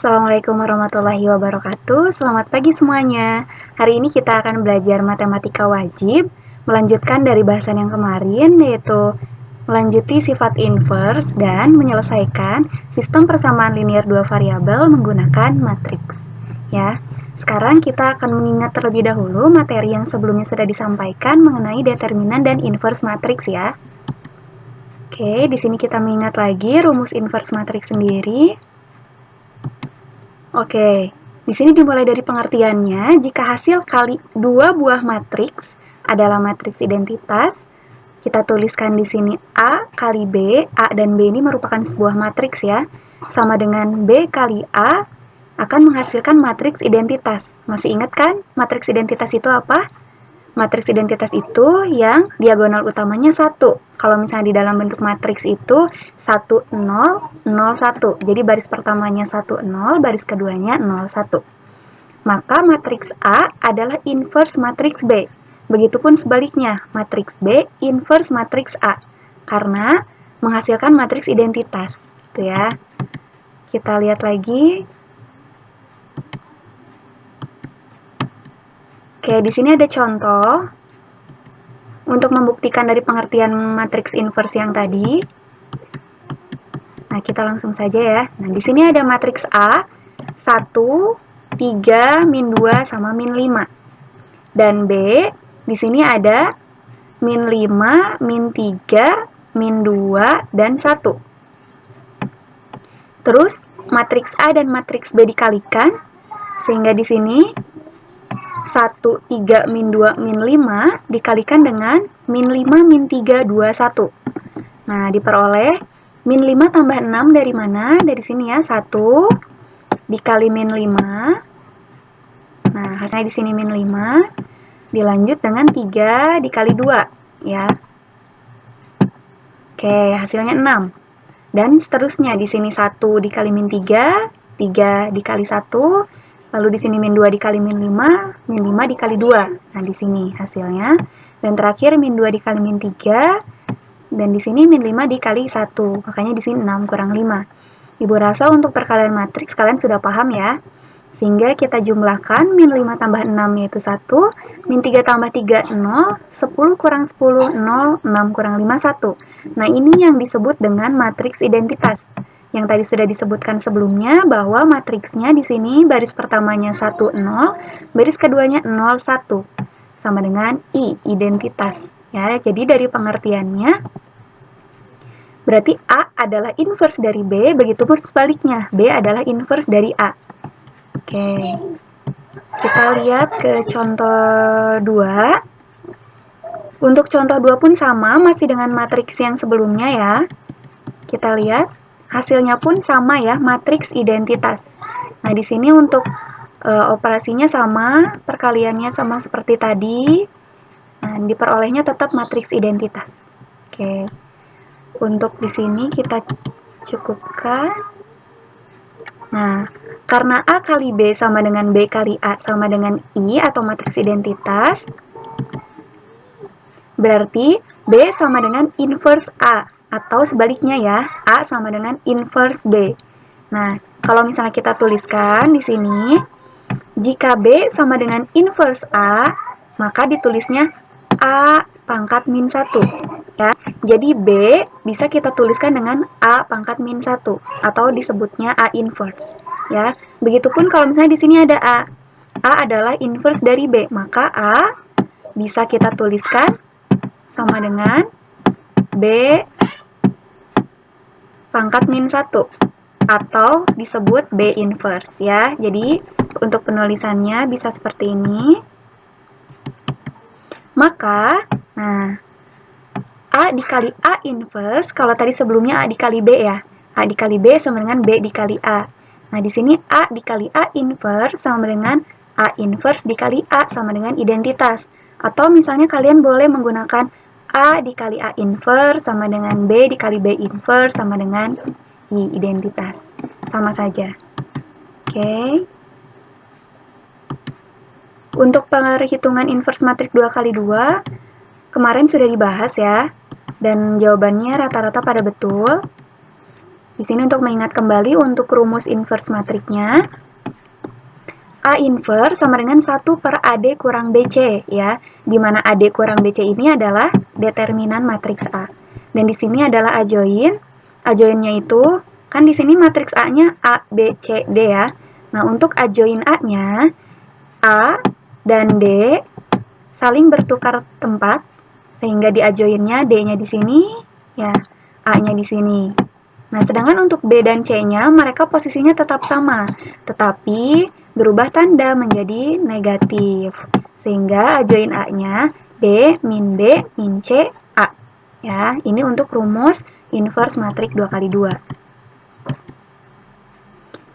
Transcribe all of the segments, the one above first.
Assalamualaikum warahmatullahi wabarakatuh. Selamat pagi semuanya. Hari ini kita akan belajar matematika wajib, melanjutkan dari bahasan yang kemarin, yaitu melanjuti sifat inverse dan menyelesaikan sistem persamaan linear dua variabel menggunakan matriks. Ya, sekarang kita akan mengingat terlebih dahulu materi yang sebelumnya sudah disampaikan mengenai determinan dan inverse matriks ya. Oke, di sini kita mengingat lagi rumus inverse matriks sendiri. Oke, di sini dimulai dari pengertiannya. Jika hasil kali dua buah matriks adalah matriks identitas, kita tuliskan di sini A kali B. A dan B ini merupakan sebuah matriks ya. Sama dengan B kali A akan menghasilkan matriks identitas. Masih ingat kan matriks identitas itu apa? Matriks identitas itu yang diagonal utamanya 1. Kalau misalnya di dalam bentuk matriks itu 1, 0, 0, 1. Jadi baris pertamanya 1, 0, baris keduanya 0, 1. Maka matriks A adalah inverse matriks B. Begitupun sebaliknya, matriks B inverse matriks A. Karena menghasilkan matriks identitas. Itu ya. Kita lihat lagi. Oke, di sini ada contoh untuk membuktikan dari pengertian matriks inverse yang tadi. Nah, kita langsung saja ya. Nah, di sini ada matriks A 1, 3, min 2 sama min 5. Dan B di sini ada min 5, min 3, min 2 dan 1. Terus matriks A dan matriks B dikalikan sehingga di sini 1, 3, min 2, min 5 dikalikan dengan min 5, min 3, 2, 1. Nah, diperoleh min 5 tambah 6 dari mana? Dari sini ya, 1 dikali min 5. Nah, hasilnya di sini min 5. Dilanjut dengan 3 dikali 2, ya. Oke, hasilnya 6. Dan seterusnya, di sini 1 dikali min 3, 3 dikali 1, lalu di sini min 2 dikali min 5, min 5 dikali 2. Nah, di sini hasilnya. Dan terakhir min 2 dikali min 3, dan di sini min 5 dikali 1. Makanya di sini 6 kurang 5. Ibu rasa untuk perkalian matriks kalian sudah paham ya. Sehingga kita jumlahkan min 5 tambah 6 yaitu 1, min 3 tambah 3, 0, 10 kurang 10, 0, 6 kurang 5, 1. Nah, ini yang disebut dengan matriks identitas. Yang tadi sudah disebutkan sebelumnya bahwa matriksnya di sini baris pertamanya 1, 0, baris keduanya 0, 1. Sama dengan I, identitas. Ya, jadi dari pengertiannya, berarti A adalah inverse dari B, begitupun sebaliknya, B adalah inverse dari A. Oke, kita lihat ke contoh 2. Untuk contoh 2 pun sama, masih dengan matriks yang sebelumnya ya. Kita lihat, hasilnya pun sama ya, matriks identitas. Nah, di sini untuk operasinya sama, perkaliannya sama seperti tadi. Nah, diperolehnya tetap matriks identitas. Oke. Untuk di sini kita cukupkan. Nah, karena A kali B sama dengan B kali A sama dengan I atau matriks identitas, berarti B sama dengan inverse A. Atau sebaliknya ya, A sama dengan inverse B. Nah, kalau misalnya kita tuliskan di sini, jika B sama dengan inverse A, maka ditulisnya A pangkat min 1. Ya. Jadi B bisa kita tuliskan dengan A pangkat min 1 atau disebutnya A inverse. Ya. Begitupun kalau misalnya di sini ada A. A adalah inverse dari B, maka A bisa kita tuliskan sama dengan B pangkat min 1 atau disebut B inverse ya. Jadi untuk penulisannya bisa seperti ini. Maka, nah, A dikali A inverse, kalau tadi sebelumnya A dikali B ya. A dikali B sama dengan B dikali A. Nah, di sini A dikali A inverse sama dengan A inverse dikali A sama dengan identitas. Atau misalnya kalian boleh menggunakan A dikali A inverse sama dengan B dikali B inverse sama dengan I, identitas. Sama saja. Oke. Untuk perhitungan inverse matriks 2 kali 2, kemarin sudah dibahas ya. Dan jawabannya rata-rata pada betul. Di sini untuk mengingat kembali untuk rumus inverse matriknya, A inverse sama dengan 1 per AD kurang BC, ya. Di mana AD kurang BC ini adalah determinan matriks A. Dan di sini adalah adjoin. Adjoinnya itu, kan di sini matriks A-nya A, B, C, D, ya. Nah, untuk adjoin A-nya, A dan D saling bertukar tempat, sehingga di adjoinnya D-nya di sini, ya, A-nya di sini. Nah, sedangkan untuk B dan C-nya, mereka posisinya tetap sama, tetapi berubah tanda menjadi negatif. Sehingga adjoin A-nya B min B min C A. Ya, ini untuk rumus inverse matrik 2 kali 2.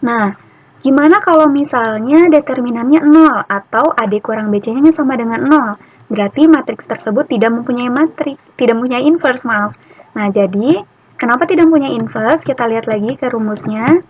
Nah, gimana kalau misalnya determinannya 0 atau AD kurang BC-nya sama dengan 0? Berarti matriks tersebut tidak mempunyai inverse, maaf. Nah, jadi kenapa tidak mempunyai inverse? Kita lihat lagi ke rumusnya.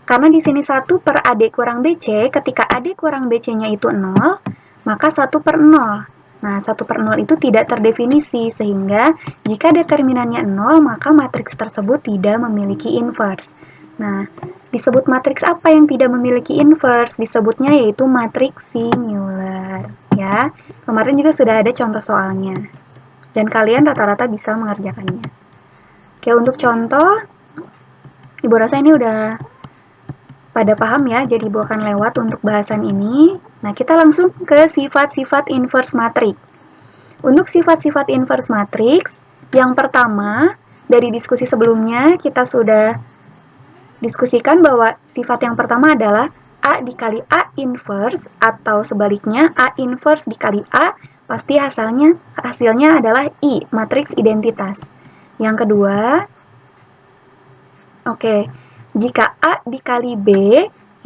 Karena di sini 1 per AD kurang BC, ketika AD kurang BC-nya itu 0, maka 1 per 0. Nah, 1 per 0 itu tidak terdefinisi, sehingga jika determinannya 0, maka matriks tersebut tidak memiliki inverse. Nah, disebut matriks apa yang tidak memiliki inverse? Disebutnya yaitu matriks singular. Ya, kemarin juga sudah ada contoh soalnya. Dan kalian rata-rata bisa mengerjakannya. Oke, untuk contoh, Ibu rasa ini udah pada paham ya, jadi Ibu akan lewat untuk bahasan ini. Nah, kita langsung ke sifat-sifat inverse matrix. Untuk sifat-sifat inverse matrix, yang pertama, dari diskusi sebelumnya kita sudah diskusikan bahwa sifat yang pertama adalah A dikali A inverse, atau sebaliknya A inverse dikali A, pasti hasilnya adalah I, matriks identitas. Yang kedua, jika A dikali B,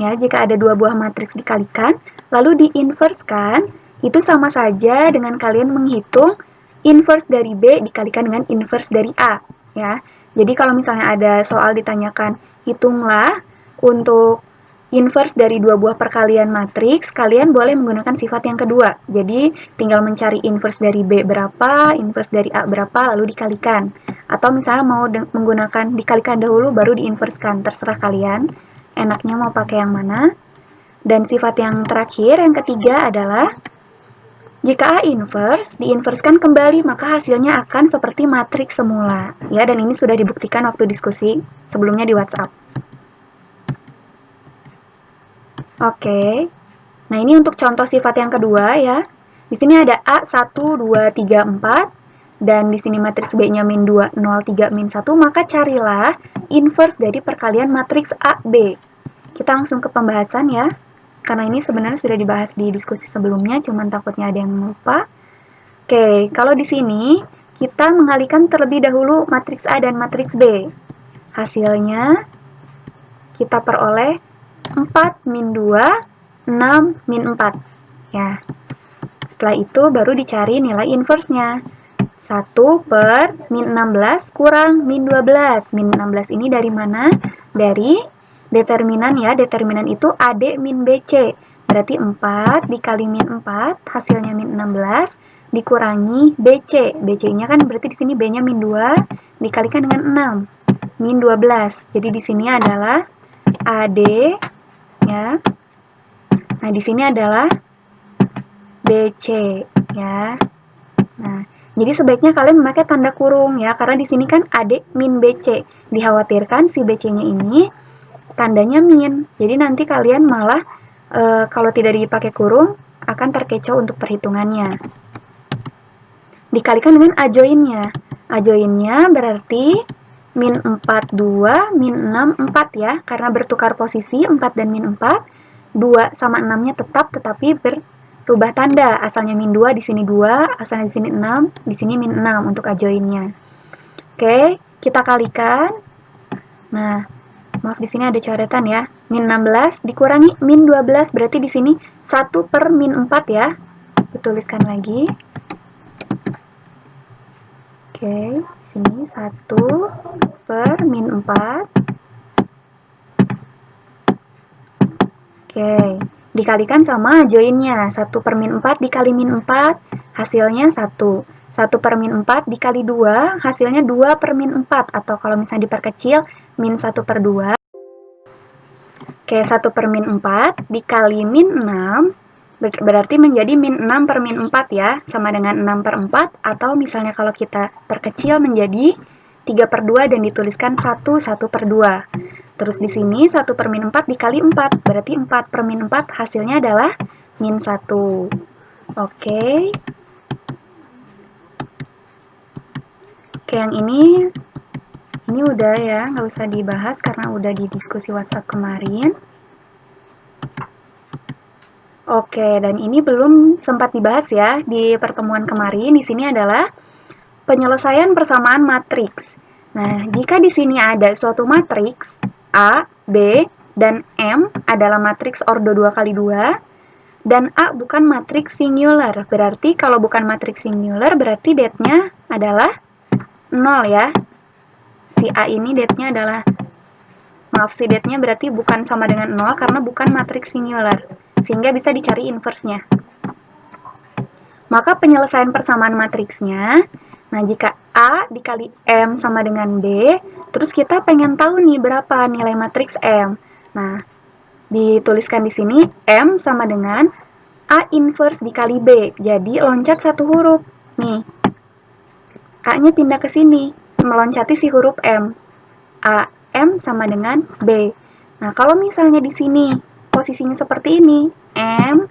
ya, jika ada dua buah matriks dikalikan, lalu diinverskan, itu sama saja dengan kalian menghitung inverse dari B dikalikan dengan inverse dari A, ya. Jadi kalau misalnya ada soal ditanyakan, hitunglah untuk inverse dari dua buah perkalian matriks, kalian boleh menggunakan sifat yang kedua. Jadi tinggal mencari inverse dari B berapa, inverse dari A berapa, lalu dikalikan. Atau misalnya mau menggunakan dikalikan dahulu baru diinverskan, terserah kalian. Enaknya mau pakai yang mana. Dan sifat yang terakhir, yang ketiga adalah jika A inverse, diinverskan kembali, maka hasilnya akan seperti matriks semula. Ya, dan ini sudah dibuktikan waktu diskusi sebelumnya di WhatsApp. Oke. Nah, ini untuk contoh sifat yang kedua ya. Di sini ada A 1, 2, 3, 4. Dan di sini matriks B-nya min 2, 0, 3, min 1. Maka carilah inverse dari perkalian matriks A, B. Kita langsung ke pembahasan ya. Karena ini sebenarnya sudah dibahas di diskusi sebelumnya, cuman takutnya ada yang lupa. Oke, kalau di sini kita mengalihkan terlebih dahulu matriks A dan matriks B. Hasilnya kita peroleh 4 min 2, 6 min 4. Ya. Setelah itu baru dicari nilai inverse-nya. 1 per min 16 kurang min 12. Min 16 ini dari mana? Dari determinan ya. Determinan itu AD min BC. Berarti 4 dikali min 4, hasilnya min 16, dikurangi BC. BC-nya kan berarti di sini B-nya min 2, dikalikan dengan 6. Min 12. Jadi di sini adalah AD ya. Nah, di sini adalah BC ya. Nah, jadi sebaiknya kalian memakai tanda kurung ya, karena di sini kan AD min BC. Dikhawatirkan si BC-nya ini tandanya min. Jadi nanti kalian malah kalau tidak dipakai kurung akan terkecoh untuk perhitungannya. Dikalikan dengan adjoinnya. Adjoinnya berarti min 4, 2, min 6, 4 ya. Karena bertukar posisi 4 dan min 4. 2 sama 6-nya tetap, tetapi berubah tanda. Asalnya min 2, di sini 2. Asalnya di sini 6, di sini min 6 untuk adjoinnya. Oke, kita kalikan. Nah, maaf di sini ada coretan ya. Min 16 dikurangi min 12, berarti di sini 1 per min 4 ya. Dituliskan lagi. Oke, di sini 1 per min 4. Oke, dikalikan sama joinnya. 1 per min 4 dikali min 4, hasilnya 1. 1 per min 4 dikali 2, hasilnya 2 per min 4. Atau kalau misalnya diperkecil, min 1/2. Oke, 1/-4 dikali min 6 berarti menjadi min 6/-4 ya, sama dengan 6/4, atau misalnya kalau kita perkecil menjadi 3/2 dan dituliskan 1/2. Terus di sini 1/-4 dikali 4, berarti 4/-4 hasilnya adalah min 1. Oke. Oke, yang ini udah ya, nggak usah dibahas karena udah di diskusi WhatsApp kemarin. Oke, dan ini belum sempat dibahas ya di pertemuan kemarin. Di sini adalah penyelesaian persamaan matriks. Nah, jika di sini ada suatu matriks A, B, dan M adalah matriks ordo 2x2, dan A bukan matriks singular. Berarti kalau bukan matriks singular, berarti det-nya adalah 0 ya. Si A ini det-nya adalah, si det-nya berarti bukan sama dengan 0 karena bukan matriks singular, sehingga bisa dicari inverse-nya. Maka penyelesaian persamaan matriksnya, nah jika A dikali M sama dengan B, terus kita pengen tahu nih berapa nilai matriks M. Nah, dituliskan di sini M sama dengan A inverse dikali B. Jadi loncat satu huruf. Nih, A-nya pindah ke sini, meloncati si huruf M. A M sama dengan B. Nah, kalau misalnya di sini posisinya seperti ini, M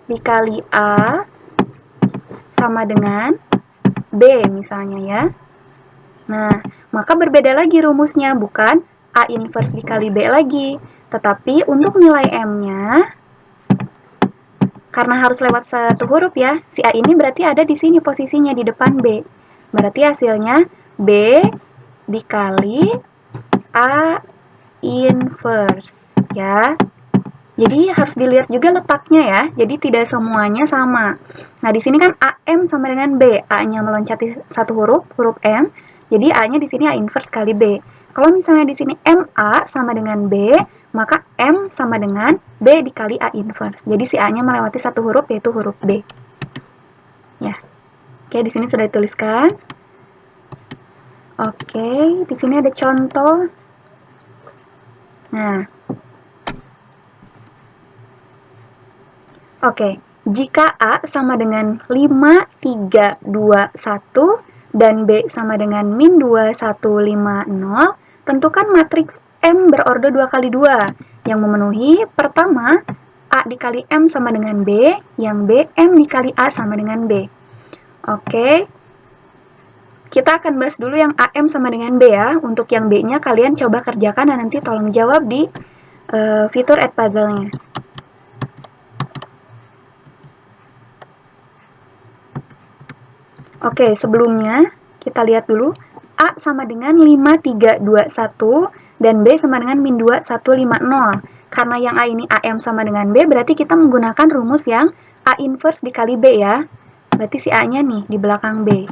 dikali A sama dengan B misalnya ya. Nah, maka berbeda lagi rumusnya, bukan A inverse dikali B lagi. Tetapi untuk nilai M-nya, karena harus lewat satu huruf ya, si A ini berarti ada di sini posisinya di depan B. Berarti hasilnya B dikali A inverse ya. Jadi harus dilihat juga letaknya ya. Jadi tidak semuanya sama. Nah, di sini kan AM sama dengan B. A-nya meloncati satu huruf M. Jadi A-nya di sini A inverse kali B. Kalau misalnya di sini MA sama dengan B, maka M sama dengan B dikali A inverse. Jadi si A-nya melewati satu huruf yaitu huruf B. Ya. Oke, di sini sudah dituliskan. Oke, di sini ada contoh. Nah, oke, jika A sama dengan 5, 3, 2, 1, dan B sama dengan min 2, 1, 5, 0, tentukan matriks M berordo 2x2 yang memenuhi pertama A dikali M sama dengan B, yang B M dikali A sama dengan B. Oke, kita akan bahas dulu yang AM sama dengan B ya. Untuk yang B-nya kalian coba kerjakan dan nanti tolong jawab di fitur add puzzle-nya. Oke, sebelumnya kita lihat dulu A sama dengan 5, 3, 2, 1 dan B sama dengan min 2, 1, 5, 0. Karena yang A ini AM sama dengan B, berarti kita menggunakan rumus yang A inverse dikali B ya. Berarti si A-nya nih di belakang B.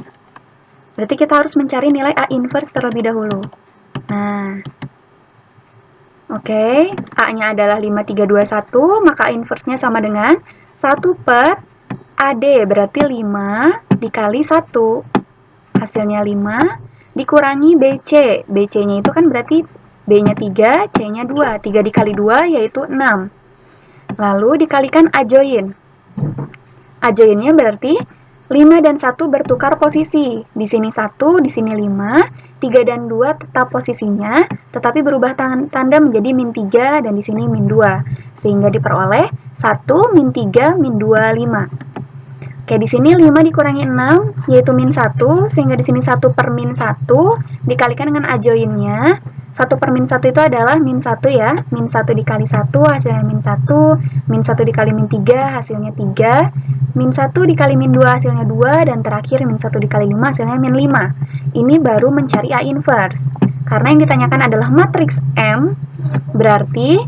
Berarti kita harus mencari nilai A inverse terlebih dahulu. Nah, oke, A-nya adalah 5, 3, 2, 1, maka A inverse-nya sama dengan 1 per AD, berarti 5 dikali 1. Hasilnya 5 dikurangi BC. BC-nya itu kan berarti B-nya 3, C-nya 2. 3 dikali 2 yaitu 6. Lalu dikalikan adjoin. Adjoinnya berarti 5 dan 1 bertukar posisi. Di sini 1, di sini 5. 3 dan 2 tetap posisinya, tetapi berubah tanda menjadi min 3 dan di sini min 2. Sehingga diperoleh 1, min 3, min 2, 5. Oke, di sini 5 dikurangi 6 yaitu min 1, sehingga di sini 1 per min 1 dikalikan dengan adjoinnya. 1 per min 1 itu adalah min 1 ya. Min 1 dikali 1 hasilnya min 1. Min 1 dikali min 3 hasilnya 3. Min 1 dikali min 2 hasilnya 2. Dan terakhir min 1 dikali 5 hasilnya min 5. Ini baru mencari A inverse. Karena yang ditanyakan adalah matriks M, berarti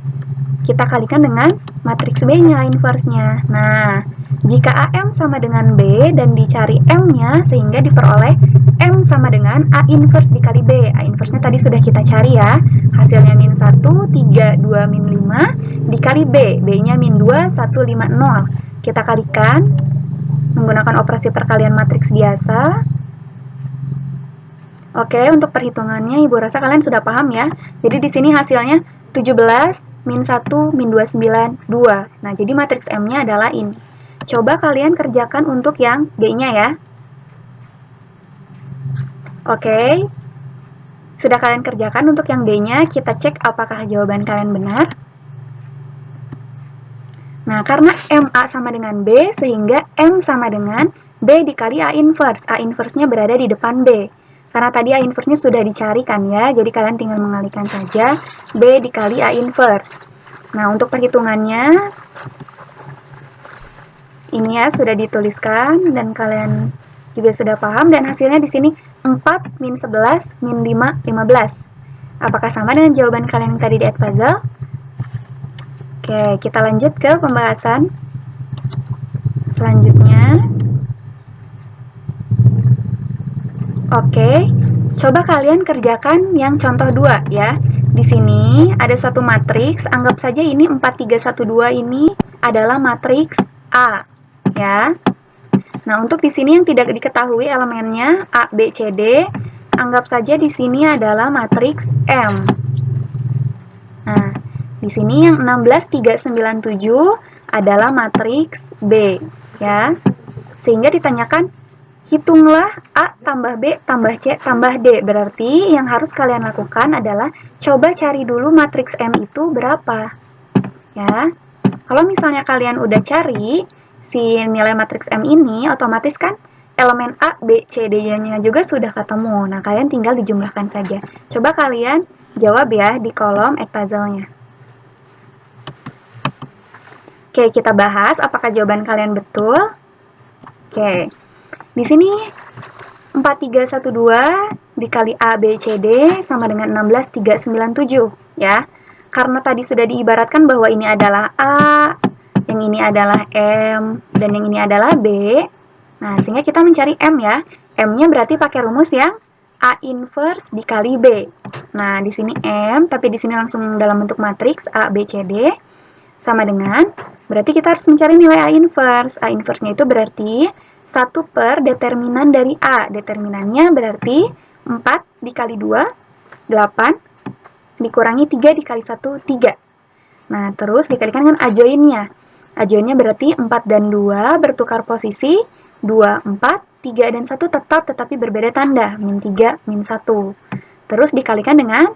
kita kalikan dengan matriks B-nya A inverse-nya. Nah, jika AM sama dengan B dan dicari M-nya sehingga diperoleh M sama dengan A inverse dikali B. A inverse-nya tadi sudah kita cari ya. Hasilnya min 1, 3, 2, min 5 dikali B. B-nya min 2, 1, 5, 0. Kita kalikan menggunakan operasi perkalian matriks biasa. Oke, untuk perhitungannya Ibu rasa kalian sudah paham ya. Jadi di sini hasilnya 17 min 1 min 29 2. Nah, jadi matriks M-nya adalah ini. Coba kalian kerjakan untuk yang B-nya ya. Oke. Sudah kalian kerjakan untuk yang B-nya, kita cek apakah jawaban kalian benar. Nah, karena MA sama dengan B, sehingga M sama dengan B dikali A inverse. A inverse-nya berada di depan B. Karena tadi A inverse-nya sudah dicari kan ya, jadi kalian tinggal mengalihkan saja B dikali A inverse. Nah, untuk perhitungannya, ini ya sudah dituliskan dan kalian juga sudah paham, dan hasilnya di sini 4 min 11 min 5, 15. Apakah sama dengan jawaban kalian yang tadi di Edpuzzle? Oke, kita lanjut ke pembahasan selanjutnya. Oke, coba kalian kerjakan yang contoh 2 ya. Di sini ada suatu matriks, anggap saja ini 4, 3, 1, 2 ini adalah matriks A ya. Nah, untuk di sini yang tidak diketahui elemennya A, B, C, D, anggap saja di sini adalah matriks M. Nah, di sini yang 16, 3, 9, 7 adalah matriks B ya. Sehingga ditanyakan hitunglah A tambah B tambah C tambah D. Berarti yang harus kalian lakukan adalah coba cari dulu matriks M itu berapa. Ya. Kalau misalnya kalian udah cari si nilai matriks M ini, otomatis kan elemen A, B, C, D-nya juga sudah ketemu. Nah, kalian tinggal dijumlahkan saja. Coba kalian jawab ya di kolom Edpuzzle-nya. Oke, kita bahas apakah jawaban kalian betul. Oke. Di sini 4, 3, 1, 2 dikali A, B, C, D sama dengan 16, 3, 9, 7 ya. Karena tadi sudah diibaratkan bahwa ini adalah A, yang ini adalah M, dan yang ini adalah B. Nah, sehingga kita mencari M ya. M-nya berarti pakai rumus yang A inverse dikali B. Nah, di sini M, tapi di sini langsung dalam bentuk matriks A, B, C, D sama dengan, berarti kita harus mencari nilai A inverse. A inverse-nya itu berarti 1 per determinan dari A. Determinannya berarti 4 dikali 2, 8, dikurangi 3 dikali 1, 3. Nah, terus dikalikan dengan adjoinnya. Adjoinnya berarti 4 dan 2 bertukar posisi, 2, 4, 3 dan 1 tetap tetapi berbeda tanda, min 3, min 1. Terus dikalikan dengan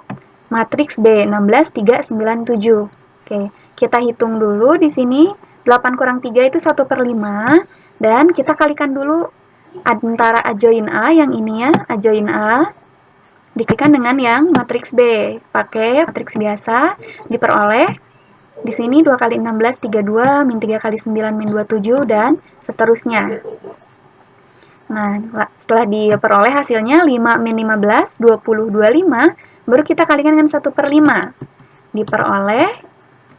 matriks B, 16, 3, 9, 7. Oke, kita hitung dulu di sini, 8 kurang 3 itu 1 per 5, dan kita kalikan dulu antara adjoin A, yang ini ya, adjoin A, dikalikan dengan yang matriks B. Pakai matriks biasa, diperoleh, di sini 2 kali 16, 32, min 3 kali 9, min 27, dan seterusnya. Nah, setelah diperoleh hasilnya 5 min 15, 20, 25, baru kita kalikan dengan 1 per 5. Diperoleh,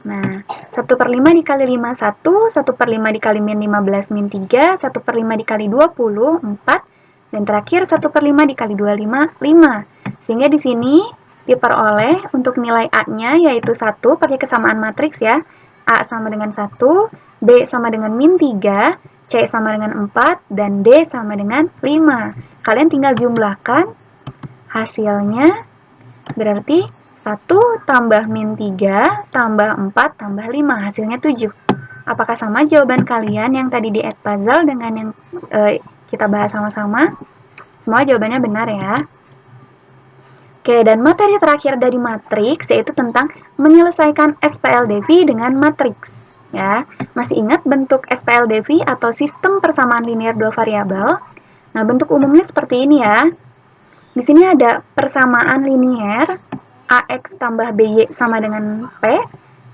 nah, 1 per 5 dikali 5, 1, 1 per 5 dikali min 15, min 3, 1 per 5 dikali 20, 4, dan terakhir 1 per 5 dikali 25, 5. Sehingga di sini diperoleh untuk nilai A-nya yaitu 1, pakai kesamaan matriks ya. A sama dengan 1, B sama dengan min 3, C sama dengan 4, dan D sama dengan 5. Kalian tinggal jumlahkan hasilnya, berarti 1 tambah min 3 tambah 4 tambah 5, hasilnya 7. Apakah sama jawaban kalian yang tadi di Edpuzzle dengan yang kita bahas sama-sama? Semua jawabannya benar ya. Oke, dan materi terakhir dari matriks yaitu tentang menyelesaikan SPLDV dengan matriks. Ya, masih ingat bentuk SPLDV atau sistem persamaan linear dua variabel? Nah, bentuk umumnya seperti ini ya. Di sini ada persamaan linear AX tambah BY sama dengan P,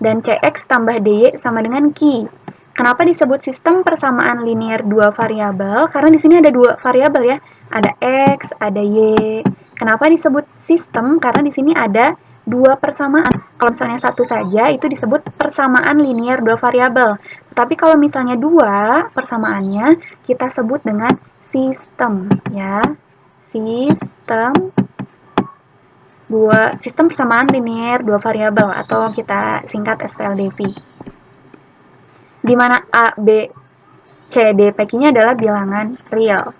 dan CX tambah DY sama dengan Q. Kenapa disebut sistem persamaan linear dua variabel? Karena di sini ada dua variabel ya, ada X, ada Y. Kenapa disebut sistem? Karena di sini ada dua persamaan. Kalau misalnya satu saja, itu disebut persamaan linear dua variabel. Tapi kalau misalnya dua persamaannya, kita sebut dengan sistem ya. Sistem persamaan linear dua variabel atau kita singkat SPLDV. Di mana A, B, C, D, P, Q-nya adalah bilangan real.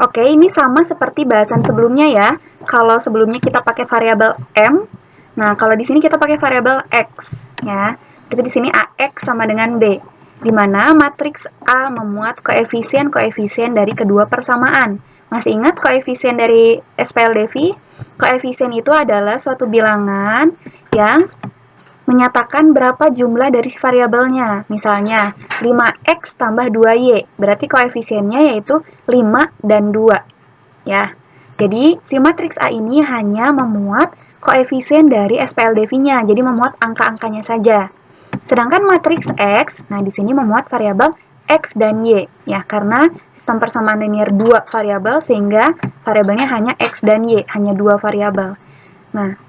Oke, ini sama seperti bahasan sebelumnya ya. Kalau sebelumnya kita pakai variabel M, nah kalau di sini kita pakai variabel X ya. Berarti di sini AX sama dengan B, di mana matriks A memuat koefisien-koefisien dari kedua persamaan. Masih ingat koefisien dari SPLDV? Koefisien itu adalah suatu bilangan yang menyatakan berapa jumlah dari variabelnya. Misalnya, 5x tambah 2y. Berarti koefisiennya yaitu 5 dan 2. Ya. Jadi, si matriks A ini hanya memuat koefisien dari SPLDV-nya. Jadi, memuat angka-angkanya saja. Sedangkan matriks X, nah di sini memuat variabel X dan Y. Ya, karena sistem persamaan linear 2 variabel, sehingga variabelnya hanya X dan Y. Hanya 2 variabel. Nah,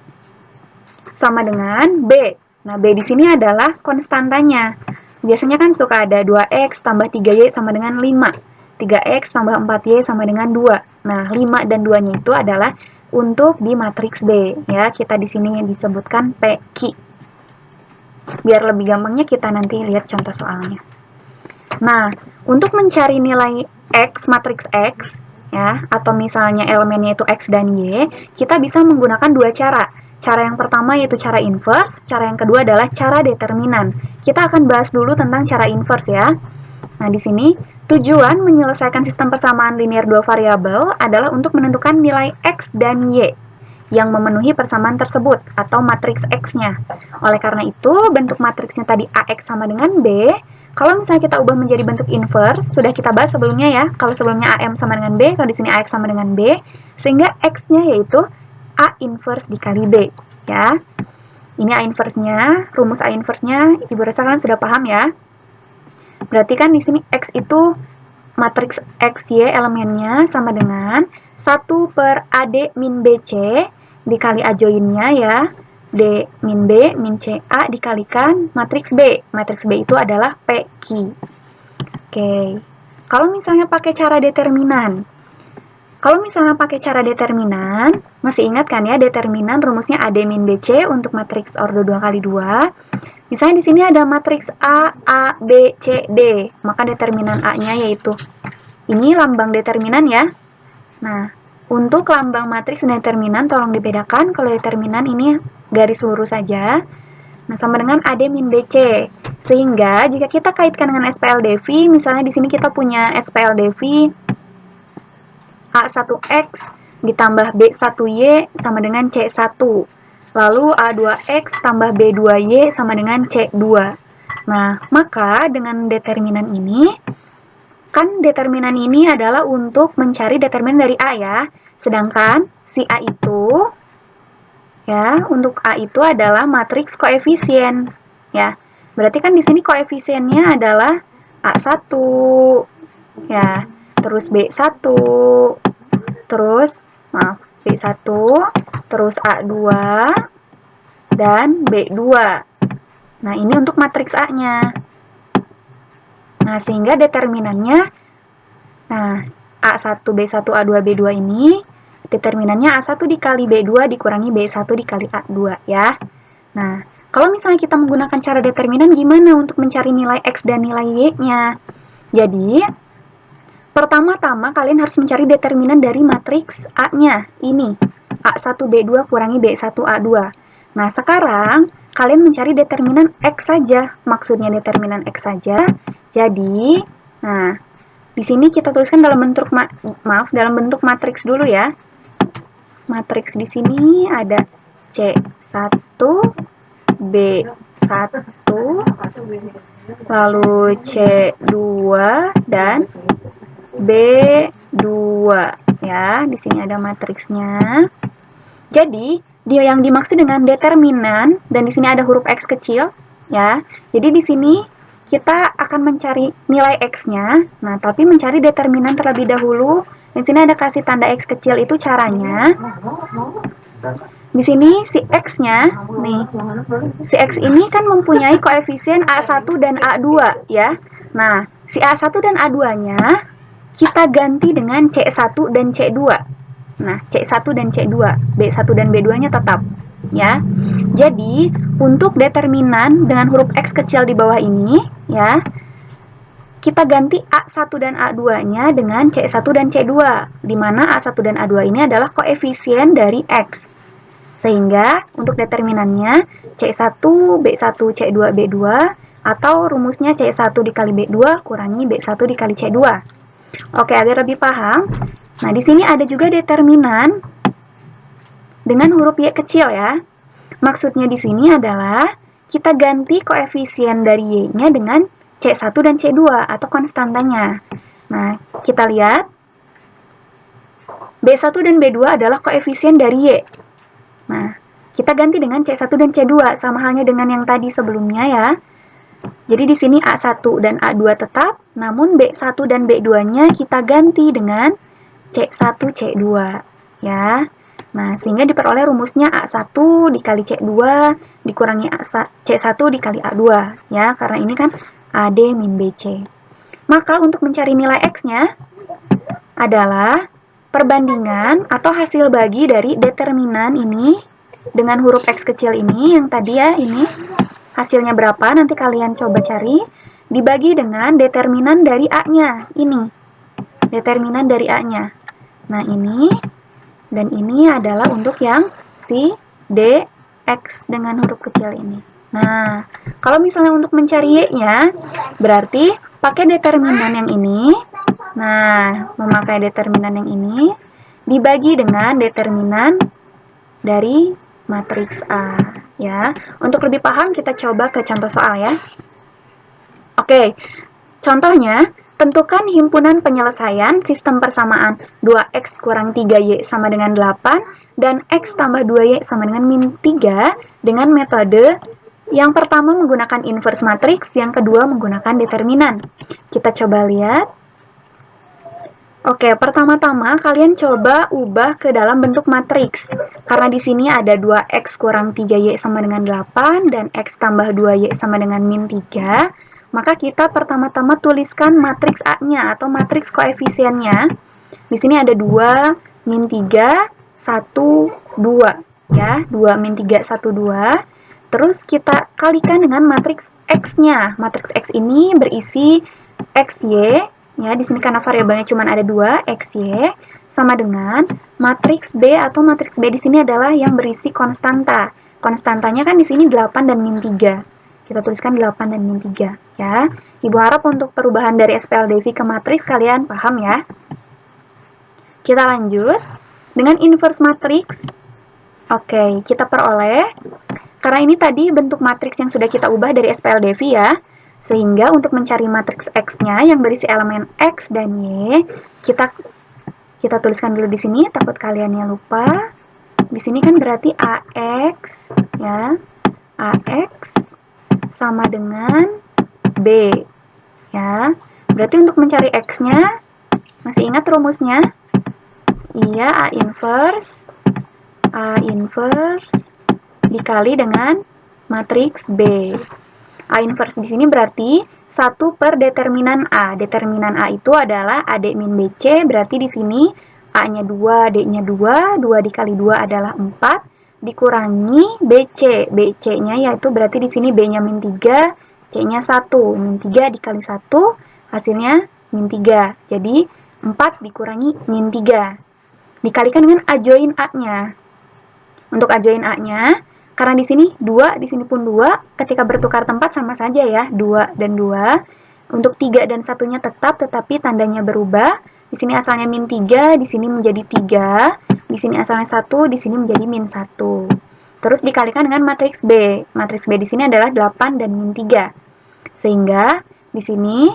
sama dengan B. Nah, B di sini adalah konstantanya. Biasanya kan suka ada 2x tambah 3y sama dengan 5. 3x tambah 4y sama dengan 2. Nah, 5 dan 2-nya itu adalah untuk di matriks B. Ya, kita di sini disebutkan PQ. Biar lebih gampangnya kita nanti lihat contoh soalnya. Nah, untuk mencari nilai X, matriks X, ya, atau misalnya elemennya itu X dan Y, kita bisa menggunakan dua cara. Cara yang pertama yaitu cara inverse, cara yang kedua adalah cara determinan. Kita akan bahas dulu tentang cara inverse ya. Nah, di sini tujuan menyelesaikan sistem persamaan linear dua variabel adalah untuk menentukan nilai X dan Y yang memenuhi persamaan tersebut atau matriks X-nya. Oleh karena itu, bentuk matriksnya tadi AX sama dengan B. Kalau misalnya kita ubah menjadi bentuk inverse, sudah kita bahas sebelumnya ya. Kalau sebelumnya AM sama dengan B, kalau di sini AX sama dengan B, sehingga X-nya yaitu A inverse dikali B, ya. Ini A inverse-nya, rumus A inverse-nya Ibu rasa kalian sudah paham ya. Berarti kan di sini X itu matriks XY elemennya sama dengan 1 per AD min BC dikali A joinnya ya. D min B min CA dikalikan matriks B. Matriks B itu adalah PQ. Oke. Kalau misalnya pakai cara determinan. Kalau misalnya pakai cara determinan, masih ingat kan ya determinan rumusnya AD min BC untuk matriks ordo 2 kali 2. Misalnya di sini ada matriks A, B, C, D. Maka determinan A-nya yaitu ini lambang determinan ya. Nah, untuk lambang matriks dan determinan tolong dibedakan. Kalau determinan ini garis lurus saja. Nah, sama dengan AD min BC. Sehingga jika kita kaitkan dengan SPLDV, misalnya di sini kita punya SPLDV A1X ditambah B1Y sama dengan C1. Lalu A2X tambah B2Y sama dengan C2. Nah, maka dengan determinan ini, kan determinan ini adalah untuk mencari determinan dari A ya. Sedangkan si A itu, ya, untuk A itu adalah matriks koefisien. Ya, berarti kan di sini koefisiennya adalah A1, ya, terus B1, terus B1, terus A2, dan B2. Nah, ini untuk matriks A-nya. Nah, sehingga determinannya, nah, A1, B1, A2, B2 ini, determinannya A1 dikali B2 dikurangi B1 dikali A2 ya. Nah, kalau misalnya kita menggunakan cara determinan, gimana untuk mencari nilai X dan nilai Y-nya? Jadi, pertama-tama kalian harus mencari determinan dari matriks A-nya. Ini, A1B2 kurangi B1A2. Nah, sekarang kalian mencari determinan X saja. Maksudnya determinan X saja. Jadi, nah, di sini kita tuliskan dalam bentuk dalam bentuk matriks dulu ya. Matriks di sini ada C1, B1, lalu C2 dan B2 ya. Di sini ada matriksnya. Jadi, yang dimaksud dengan determinan dan di sini ada huruf X kecil ya. Jadi di sini kita akan mencari nilai X-nya. Nah, tapi mencari determinan terlebih dahulu. Di sini ada kasih tanda X kecil, itu caranya. Di sini si X-nya, nih, si X ini kan mempunyai koefisien A1 dan A2 ya. Nah, si A1 dan A2-nya kita ganti dengan C1 dan C2. Nah, C1 dan C2, B1 dan B2-nya tetap ya. Jadi, untuk determinan dengan huruf X kecil di bawah ini ya, kita ganti A1 dan A2-nya dengan C1 dan C2, di mana A1 dan A2 ini adalah koefisien dari X. Sehingga untuk determinannya C1, B1, C2, B2, atau rumusnya C1 dikali B2 kurangi B1 dikali C2. Oke, agar lebih paham, nah di sini ada juga determinan dengan huruf Y kecil ya. Maksudnya di sini adalah kita ganti koefisien dari Y-nya dengan C1 dan C2 atau konstantanya. Nah, kita lihat B1 dan B2 adalah koefisien dari Y. Nah, kita ganti dengan C1 dan C2 sama halnya dengan yang tadi sebelumnya ya. Jadi di sini A1 dan A2 tetap, namun B1 dan B2-nya kita ganti dengan C1 C2 ya. Nah, sehingga diperoleh rumusnya A1 dikali C2 dikurangi C1 dikali A2 ya, karena ini kan AD min BC. Maka untuk mencari nilai X-nya adalah perbandingan atau hasil bagi dari determinan ini dengan huruf X kecil ini, yang tadi ya ini hasilnya berapa, nanti kalian coba cari, dibagi dengan determinan dari A-nya, ini determinan dari A-nya. Nah ini, dan ini adalah untuk yang si D, X dengan huruf kecil ini. Nah, kalau misalnya untuk mencari Y-nya, berarti pakai determinan yang ini. Nah, memakai determinan yang ini, dibagi dengan determinan dari matriks A. Ya, untuk lebih paham kita coba ke contoh soal ya. Oke, contohnya, tentukan himpunan penyelesaian sistem persamaan 2x kurang 3y sama dengan 8 dan x tambah 2y sama dengan min 3 dengan metode yang pertama menggunakan inverse matriks, yang kedua menggunakan determinan. Kita coba lihat. Oke, pertama-tama kalian coba ubah ke dalam bentuk matriks. Karena di sini ada 2x kurang 3y sama dengan 8 dan x tambah 2y sama dengan min 3. Maka kita pertama-tama tuliskan matriks A-nya atau matriks koefisiennya. Di sini ada 2, min 3, 1, 2. Ya, 2, min 3, 1, 2. Terus kita kalikan dengan matriks X-nya. Matriks X ini berisi XY. Ya, di sini karena variabelnya cuma ada 2, XY, sama dengan matriks B atau matriks B di sini adalah yang berisi konstanta. Konstantanya kan di sini 8 dan min 3. Kita tuliskan 8 dan min 3 ya. Ibu harap untuk perubahan dari SPLDV ke matriks kalian paham ya. Kita lanjut dengan inverse matriks. Oke, kita peroleh karena ini tadi bentuk matriks yang sudah kita ubah dari SPLDV ya. Sehingga untuk mencari matriks X-nya yang berisi elemen X dan Y, kita tuliskan dulu di sini, takut kaliannya lupa. Di sini kan berarti AX ya. AX sama dengan B ya. Berarti untuk mencari X-nya masih ingat rumusnya? Iya, A inverse dikali dengan matriks B. A inverse di sini berarti 1 per determinan A. Determinan A itu adalah AD min BC, berarti di sini A-nya 2, D-nya 2, 2 dikali 2 adalah 4, dikurangi BC. BC-nya yaitu berarti di sini B-nya min 3, C-nya 1. Min 3 dikali 1, hasilnya min 3. Jadi 4 dikurangi min 3. Dikalikan dengan A join A-nya. Untuk A join A-nya, karena di sini 2, di sini pun 2, ketika bertukar tempat sama saja ya, 2 dan 2. Untuk 3 dan 1-nya tetap, tetapi tandanya berubah. Di sini asalnya min 3, di sini menjadi 3. Di sini asalnya 1, di sini menjadi min 1. Terus dikalikan dengan matriks B. Matriks B di sini adalah 8 dan min 3. Sehingga di sini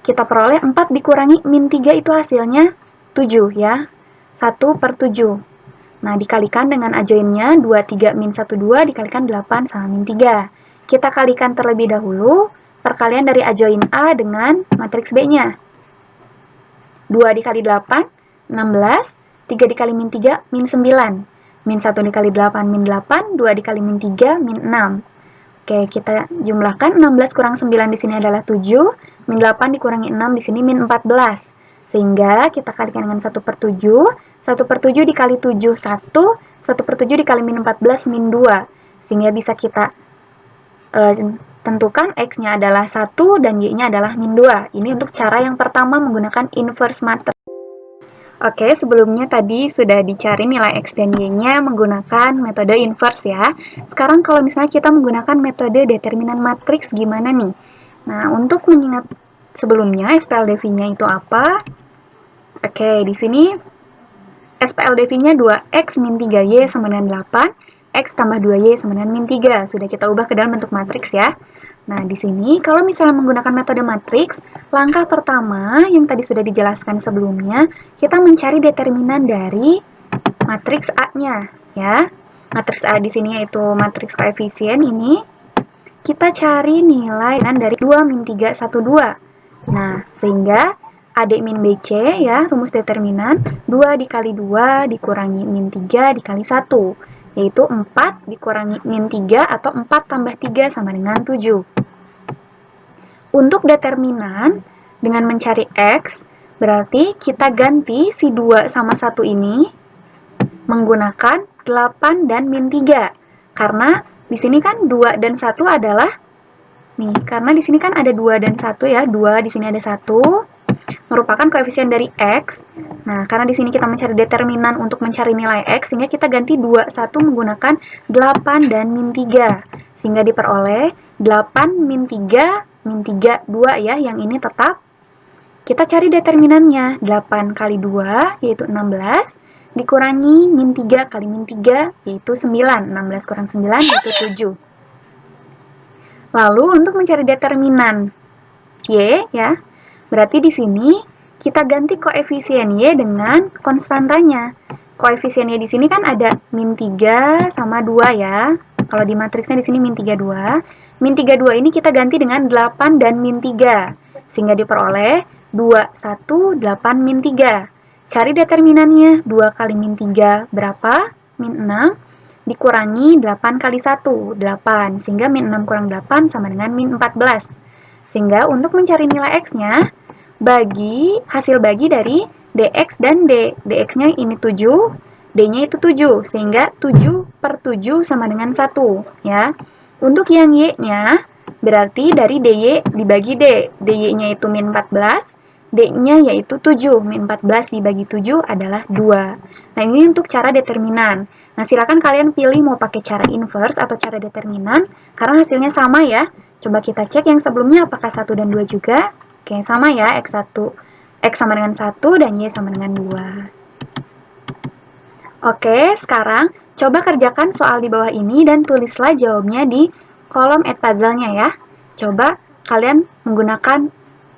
kita peroleh 4 dikurangi min 3 itu hasilnya 7 ya. 1 per 7. Nah, dikalikan dengan adjoinnya 2, 3, min 1, 2, dikalikan 8 sama min 3. Kita kalikan terlebih dahulu perkalian dari adjoin A dengan matriks B-nya. 2 dikali 8, 16, 3 dikali min 3, min 9. Min 1 dikali 8, min 8, 2 dikali min 3, min 6. Oke, kita jumlahkan 16 kurang 9 di sini adalah 7, min 8 dikurangi 6 di sini min 14. Sehingga kita kalikan dengan 1 per 7, 1 per 7 dikali 7, 1, 1 per 7 dikali min 14, min 2. Sehingga bisa kita Tentukan X-nya adalah 1 dan Y-nya adalah min 2. Ini untuk cara yang pertama menggunakan inverse matrix. Oke, sebelumnya tadi sudah dicari nilai X dan Y-nya menggunakan metode inverse ya. Sekarang kalau misalnya kita menggunakan metode determinan matriks gimana nih? Nah, untuk mengingat sebelumnya SPLDV-nya itu apa? Oke, di sini SPLDV-nya 2X min 3Y sama dengan 8, X tambah 2Y sama dengan min 3. Sudah kita ubah ke dalam bentuk matriks ya. Nah, di sini kalau misalnya menggunakan metode matriks, langkah pertama yang tadi sudah dijelaskan sebelumnya, kita mencari determinan dari matriks A-nya ya. Matriks A di sini yaitu matriks koefisien ini. Kita cari nilai dari 2 min 3 1 2. Nah, sehingga AD min BC ya, rumus determinan 2 dikali 2 dikurangi min 3 dikali 1, yaitu 4 dikurangi min 3 atau 4 tambah 3 sama dengan 7. Untuk determinan, dengan mencari X, berarti kita ganti si 2 sama 1 ini menggunakan 8 dan min 3. Karena di sini kan 2 dan 1 adalah, nih, karena di sini kan ada 2 dan 1 ya, 2 di sini ada 1, merupakan koefisien dari X. Nah, karena di sini kita mencari determinan untuk mencari nilai X, sehingga kita ganti 2, 1 menggunakan 8 dan min 3. Sehingga diperoleh 8 min 3 2 ya, yang ini tetap. Kita cari determinannya, 8 kali 2 yaitu 16, dikurangi min 3 kali min 3 yaitu 9, 16 kurang 9 yaitu 7. Lalu untuk mencari determinan Y ya, berarti di sini kita ganti koefisien Y dengan konstantanya. Koefisien Y di sini kan ada min 3 sama 2 ya. Kalau di matriksnya di sini min 3 2. Min 3 2 ini kita ganti dengan 8 dan min 3. Sehingga diperoleh 2 1 8 min 3. Cari determinannya. 2 kali min 3 berapa? Min 6 dikurangi 8 kali 1, 8. Sehingga min 6 kurang 8 sama dengan min 14. Sehingga untuk mencari nilai X-nya, hasil bagi dari dx dan d. dx-nya ini 7, d-nya itu 7. Sehingga 7 per 7 sama dengan 1. Ya. Untuk yang y-nya, berarti dari dy dibagi d. dy-nya itu min 14, d-nya yaitu 7. Min 14 dibagi 7 adalah 2. Nah, ini untuk cara determinan. Nah, silakan kalian pilih mau pakai cara inverse atau cara determinan, karena hasilnya sama ya. Coba kita cek yang sebelumnya apakah 1 dan 2 juga. Oke, sama ya, X sama dengan 1 dan Y sama dengan 2. Oke, sekarang coba kerjakan soal di bawah ini dan tulislah jawabnya di kolom add puzzle-nya ya. Coba kalian menggunakan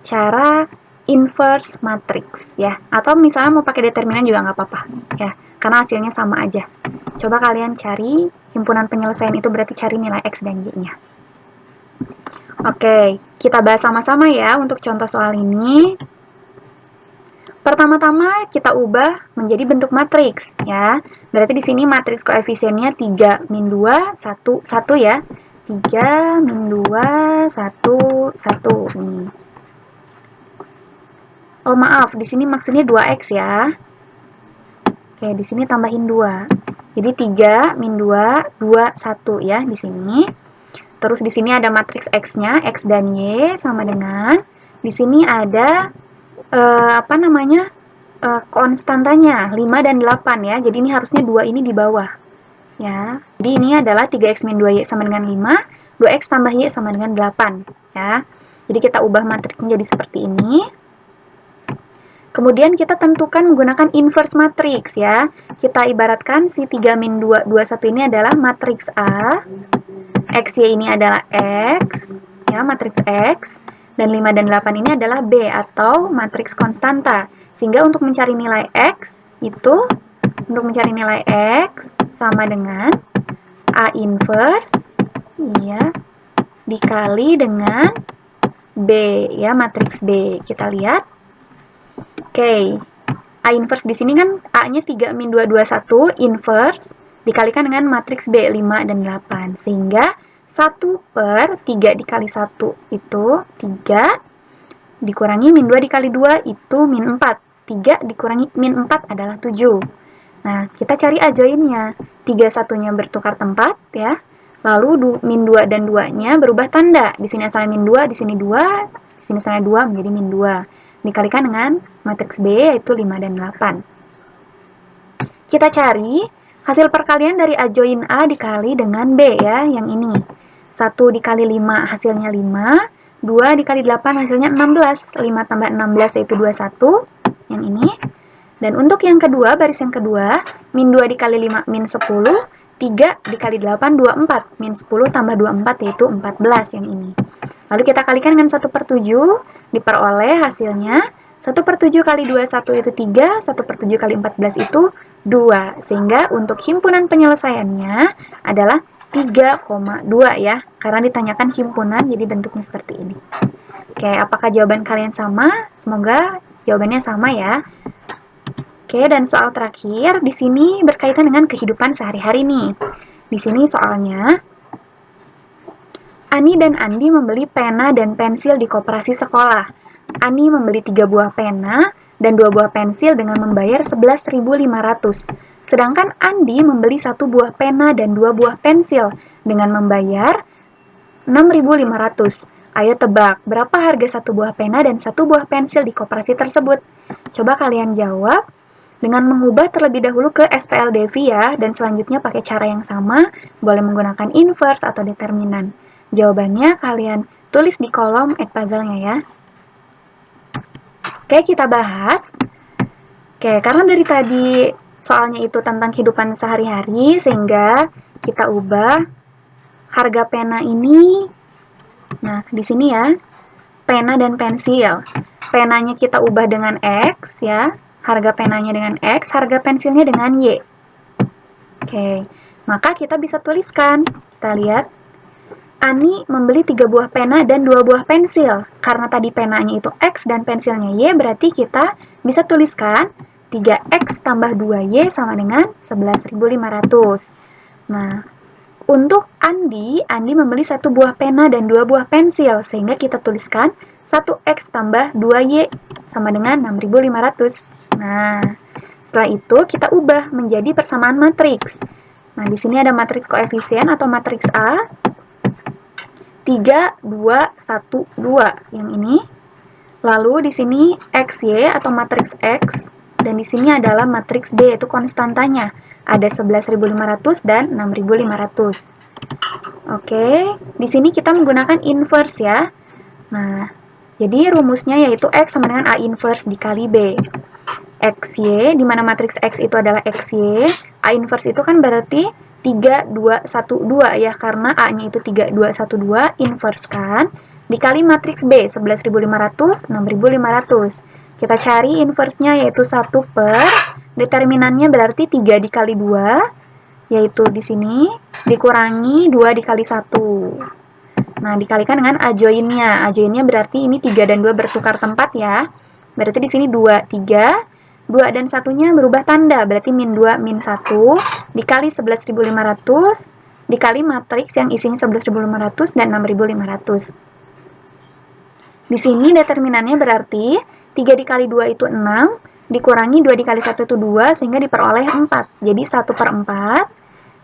cara inverse matrix ya. Atau misalnya mau pakai determinan juga nggak apa-apa ya, karena hasilnya sama aja. Coba kalian cari himpunan penyelesaian itu berarti cari nilai X dan Y-nya. Oke, kita bahas sama-sama ya untuk contoh soal ini. Pertama-tama kita ubah menjadi bentuk matriks ya. Berarti di sini matriks koefisiennya 3 min 2 1 1 ya. 3 min 2 1 1 nih. Oh, maaf, di sini maksudnya 2x ya. Oke, di sini tambahin 2. Jadi 3 min 2 2 1 ya di sini. Terus di sini ada matriks X-nya, X dan Y sama dengan di sini ada konstantanya 5 dan 8 ya. Jadi ini harusnya 2 ini di bawah. Ya. Jadi ini adalah 3x min 2y sama dengan 5, 2x tambah y sama dengan 8 ya. Jadi kita ubah matriksnya jadi seperti ini. Kemudian kita tentukan menggunakan inverse matriks ya. Kita ibaratkan si 3 min 2 21 ini adalah matriks A. XY ini adalah X, ya, matriks X, dan 5 dan 8 ini adalah B atau matriks konstanta. Sehingga untuk mencari nilai X sama dengan A inverse ya dikali dengan B ya, matriks B. Kita lihat. Oke. A inverse di sini kan A-nya 3 min 2 21 inverse dikalikan dengan matriks B 5 dan 8. Sehingga 1 per 3 dikali 1 itu 3, dikurangi min 2 dikali 2 itu min 4. 3 dikurangi min 4 adalah 7. Nah, kita cari A joinnya. 3 satunya bertukar tempat ya. Lalu min 2 dan 2-nya berubah tanda. Di sini asalnya min 2, di sini 2, di sini asalnya 2 menjadi min 2. Dikalikan dengan matriks B yaitu 5 dan 8. Kita cari hasil perkalian dari A join A dikali dengan B ya, yang ini. 1 dikali 5 hasilnya 5, 2 dikali 8 hasilnya 16. 5 tambah 16 yaitu 21, yang ini. Dan untuk yang kedua, baris yang kedua, min 2 dikali 5 min 10, 3 dikali 8, 24. Min 10 tambah 24 yaitu 14 yang ini. Lalu kita kalikan dengan 1/7, diperoleh hasilnya 1/7 kali 21 itu 3, 1/7 kali 14 itu 2. Sehingga untuk himpunan penyelesaiannya adalah 3,2 ya. Karena ditanyakan himpunan, jadi bentuknya seperti ini. Oke, apakah jawaban kalian sama? Semoga jawabannya sama ya. Oke, dan soal terakhir di sini berkaitan dengan kehidupan sehari-hari nih. Di sini soalnya, Ani dan Andi membeli pena dan pensil di koperasi sekolah. Ani membeli 3 buah pena dan 2 buah pensil dengan membayar 11.500. Sedangkan Andi membeli 1 buah pena dan 2 buah pensil dengan membayar 6.500. Ayo tebak, berapa harga 1 buah pena dan 1 buah pensil di koperasi tersebut? Coba kalian jawab dengan mengubah terlebih dahulu ke SPLDV ya, dan selanjutnya pakai cara yang sama, boleh menggunakan inverse atau determinan. Jawabannya kalian tulis di kolom add puzzle-nya ya. Oke, kita bahas. Oke, karena dari tadi soalnya itu tentang kehidupan sehari-hari, sehingga kita ubah harga pena ini. Nah, di sini ya, pena dan pensil. Penanya kita ubah dengan X ya. Harga penanya dengan X, harga pensilnya dengan Y. Oke, maka kita bisa tuliskan. Kita lihat, Ani membeli 3 buah pena dan 2 buah pensil. Karena tadi penanya itu X dan pensilnya Y, berarti kita bisa tuliskan 3X tambah 2Y sama dengan 11.500. Nah, untuk Andi membeli 1 buah pena dan 2 buah pensil, sehingga kita tuliskan 1X tambah 2Y sama dengan 6.500. Nah, setelah itu kita ubah menjadi persamaan matriks. Nah, di sini ada matriks koefisien atau matriks A. 3, 2, 1, 2 yang ini. Lalu di sini XY atau matriks X, dan di sini adalah matriks B yaitu konstantanya. Ada 11.500 dan 6.500. Oke, di sini kita menggunakan inverse ya. Nah, jadi rumusnya yaitu X sama dengan A inverse dikali B. XY, di mana matriks X itu adalah XY, A inverse itu kan berarti 3, 2, 1, 2 ya, karena A-nya itu 3, 2, 1, 2, inverse kan, dikali matriks B, 11.500, 6.500. Kita cari inverse-nya yaitu 1 per, determinannya berarti 3 dikali 2, yaitu di sini, dikurangi 2 dikali 1. Nah, dikalikan dengan A join-nya. A join-nya berarti ini 3 dan 2 bertukar tempat ya. Berarti di sini 2, 3. 2 dan 1-nya berubah tanda, berarti min 2, min 1, dikali 11.500, dikali matriks yang isinya 11.500 dan 6.500. Di sini determinannya berarti 3 dikali 2 itu 6, dikurangi 2 dikali 1 itu 2, sehingga diperoleh 4. Jadi 1/4.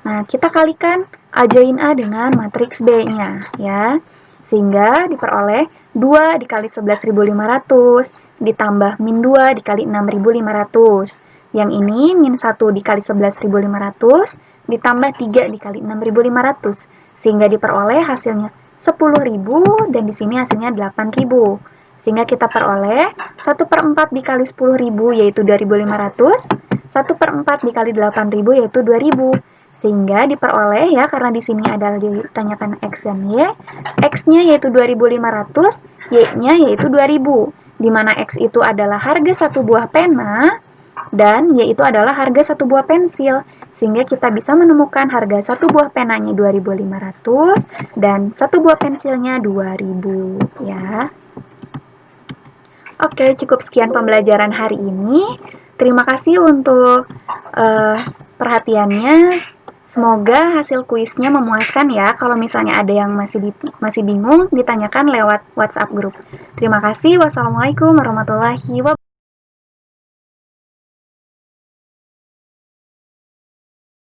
Nah, kita kalikan A join A dengan matriks B-nya ya. Sehingga diperoleh 2 dikali 11.500 ditambah min 2 dikali 6.500. Yang ini min 1 dikali 11.500 ditambah 3 dikali 6.500. Sehingga diperoleh hasilnya 10.000 dan di sini hasilnya 8.000. Sehingga kita peroleh 1/4 dikali 10.000 yaitu 2.500, 1/4 dikali 8.000 yaitu 2.000. Sehingga diperoleh ya, karena di sini adalah ditanyakan X dan Y. X-nya yaitu 2.500, Y-nya yaitu 2.000. Di mana X itu adalah harga 1 buah pena dan Y itu adalah harga 1 buah pensil. Sehingga kita bisa menemukan harga 1 buah penanya 2.500 dan 1 buah pensilnya 2.000 ya. Oke, cukup sekian pembelajaran hari ini. Terima kasih untuk perhatiannya. Semoga hasil kuisnya memuaskan ya. Kalau misalnya ada yang masih bingung, ditanyakan lewat WhatsApp grup. Terima kasih. Wassalamualaikum warahmatullahi wabarakatuh.